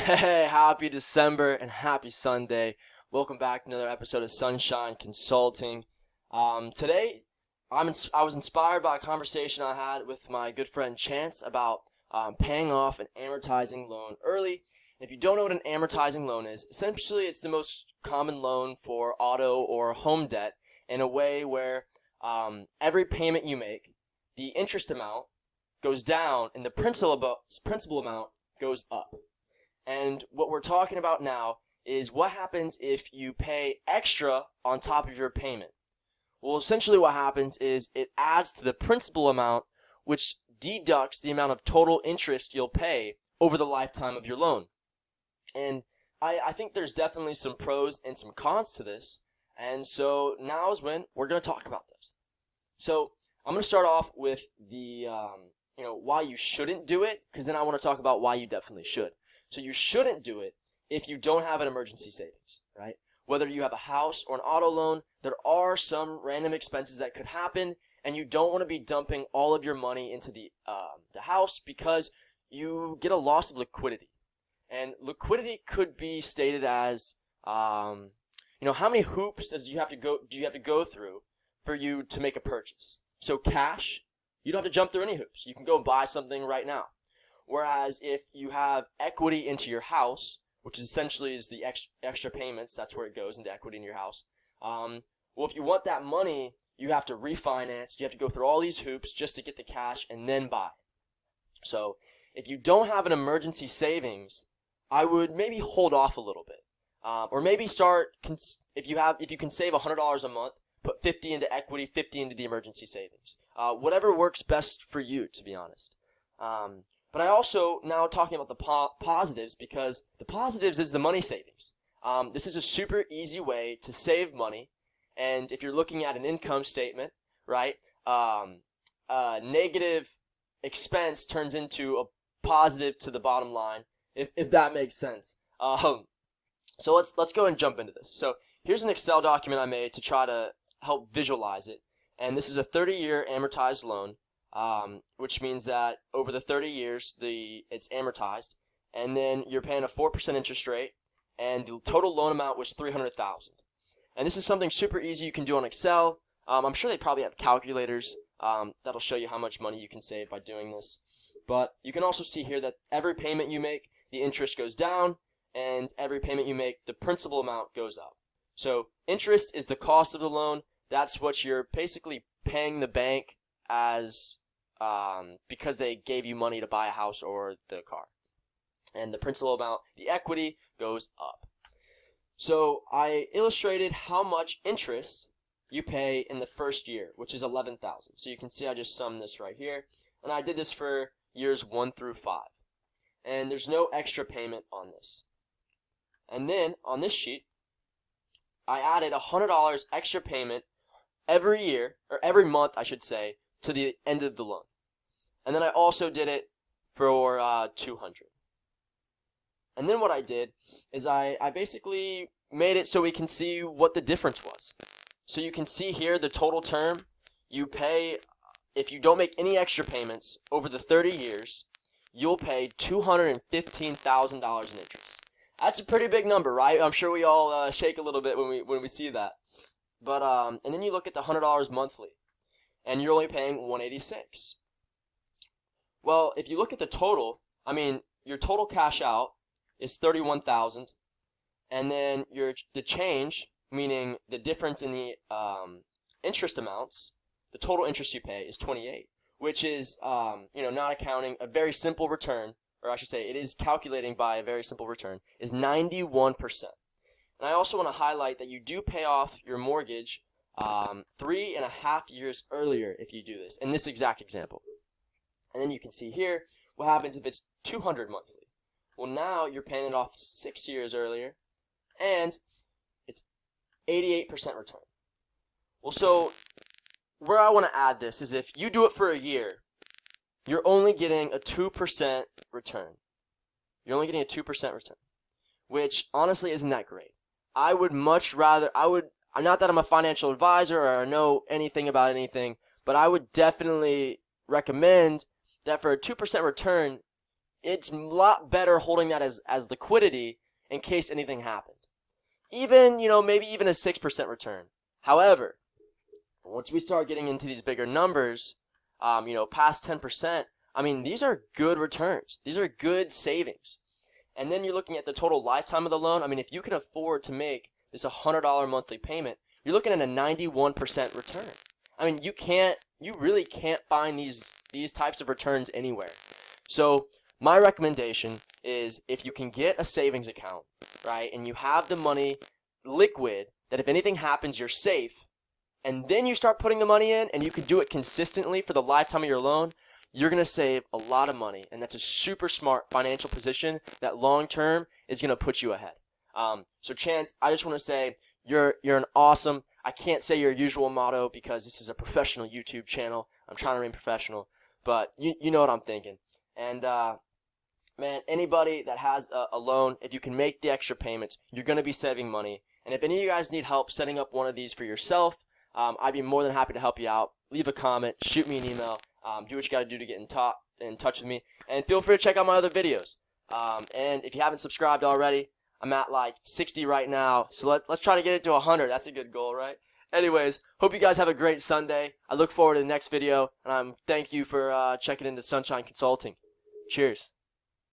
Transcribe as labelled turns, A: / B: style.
A: Hey, happy December and happy Sunday. Welcome back to another episode of Sunshine Consulting. Today, I was inspired by a conversation I had with my good friend Chance about paying off an amortizing loan early. If you don't know what an amortizing loan is, essentially it's the most common loan for auto or home debt in a way where every payment you make, the interest amount goes down and the principal amount goes up. And what we're talking about now is what happens if you pay extra on top of your payment. Well, essentially what happens is it adds to the principal amount, which deducts the amount of total interest you'll pay over the lifetime of your loan. And I think there's definitely some pros and some cons to this. And so now is when we're going to talk about this. So I'm going to start off with the, why you shouldn't do it, because then I want to talk about why you definitely should. So you shouldn't do it if you don't have an emergency savings, right? Whether you have a house or an auto loan, there are some random expenses that could happen, and you don't want to be dumping all of your money into the house because you get a loss of liquidity. And liquidity could be stated as, how many hoops do you have to go through for you to make a purchase? So cash, you don't have to jump through any hoops. You can go buy something right now. Whereas if you have equity into your house, which essentially is the extra payments, that's where it goes into equity in your house. If you want that money, you have to refinance. You have to go through all these hoops just to get the cash and then buy. So if you don't have an emergency savings, I would maybe hold off a little bit, or maybe start. If you can save $100 a month, put 50 into equity, 50 into the emergency savings. Whatever works best for you, to be honest. But I also now talking about the positives, because the positives is the money savings. This is a super easy way to save money, and if you're looking at an income statement, right, negative expense turns into a positive to the bottom line, if that makes sense. So let's go and jump into this. So here's an Excel document I made to try to help visualize it, and this is a 30-year amortized loan. Which means that over the 30 years, it's amortized, and then you're paying a 4% interest rate, and the total loan amount was $300,000. And this is something super easy you can do on Excel. I'm sure they probably have calculators that'll show you how much money you can save by doing this. But you can also see here that every payment you make, the interest goes down, and every payment you make, the principal amount goes up. So interest is the cost of the loan. That's what you're basically paying the bank as because they gave you money to buy a house or the car. And the principal amount, the equity, goes up. So I illustrated how much interest you pay in the first year, which is $11,000. So you can see I just summed this right here. And I did this for years 1 through 5. And there's no extra payment on this. And then on this sheet, I added $100 extra payment every year, or every month I should say, to the end of the loan. And then I also did it for $200. And then what I did is I basically made it so we can see what the difference was. So you can see here the total term you pay. If you don't make any extra payments over the 30 years, you'll pay $215,000 in interest. That's a pretty big number, right? I'm sure we all shake a little bit when we see that. But and then you look at the $100 monthly, and you're only paying $186. Well, if you look at the total, your total cash out is $31,000, and then the change, meaning the difference in the interest amounts, the total interest you pay is $28, which is not accounting a very simple return, or I should say, it is calculating by a very simple return, is 91%. And I also want to highlight that you do pay off your mortgage 3.5 years earlier if you do this, in this exact example. And then you can see here what happens if it's $200 monthly. Well, now you're paying it off 6 years earlier, and it's 88% return. Well, so where I want to add this is if you do it for a year, you're only getting a 2% return. You're only getting a 2% return, which honestly isn't that great. I would much rather, not that I'm a financial advisor or I know anything about anything, but I would definitely recommend that for a 2% return, it's a lot better holding that as liquidity in case anything happened. Even, maybe even a 6% return. However, once we start getting into these bigger numbers, past 10%, I mean, these are good returns. These are good savings. And then you're looking at the total lifetime of the loan. I mean, if you can afford to make this $100 monthly payment, you're looking at a 91% return. I mean, you really can't find these types of returns anywhere. So my recommendation is, if you can get a savings account, right, and you have the money liquid, that if anything happens, you're safe, and then you start putting the money in, and you can do it consistently for the lifetime of your loan, you're going to save a lot of money, and that's a super smart financial position that long term is going to put you ahead. So Chance, I just want to say you're an awesome, I can't say your usual motto because this is a professional YouTube channel. I'm trying to remain professional, but you know what I'm thinking. And man, anybody that has a loan, if you can make the extra payments, you're going to be saving money. And if any of you guys need help setting up one of these for yourself, I'd be more than happy to help you out. Leave a comment, shoot me an email, do what you got to do to get in touch with me, and feel free to check out my other videos. And if you haven't subscribed already, I'm at like 60 right now, so let's try to get it to 100. That's a good goal, right? Anyways, hope you guys have a great Sunday. I look forward to the next video, and thank you for checking into Sunshine Consulting. Cheers.